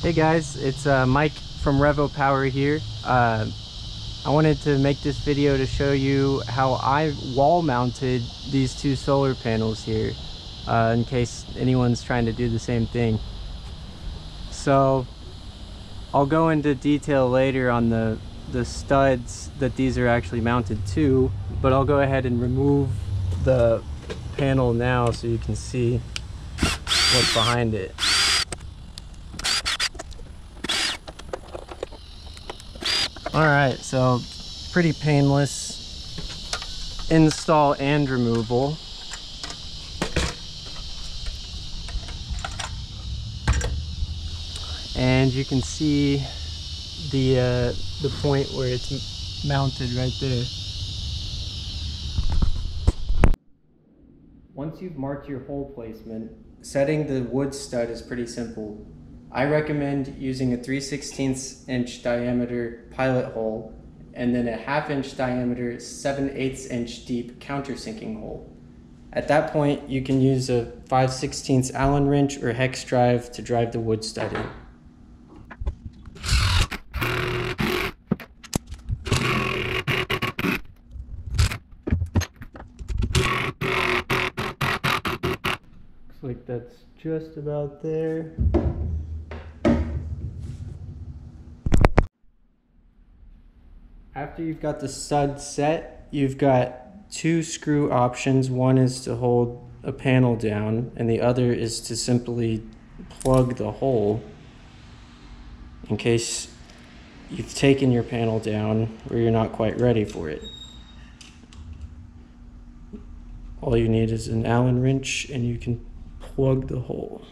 Hey guys, it's Mike from Reusable here. I wanted to make this video to show you how I wall mounted these two solar panels here, in case anyone's trying to do the same thing. So I'll go into detail later on the studs that these are actually mounted to, but I'll go ahead and remove the panel now so you can see what's behind it. Alright, so pretty painless install and removal. And you can see the point where it's mounted right there. Once you've marked your hole placement, setting the wood stud is pretty simple. I recommend using a 3/16 inch diameter pilot hole and then a 1/2 inch diameter 7/8 inch deep countersinking hole. At that point, you can use a 5/16 Allen wrench or hex drive to drive the wood stud in. Looks like that's just about there. After you've got the stud set, you've got two screw options. One is to hold a panel down, and the other is to simply plug the hole in case you've taken your panel down or you're not quite ready for it. All you need is an Allen wrench and you can plug the hole.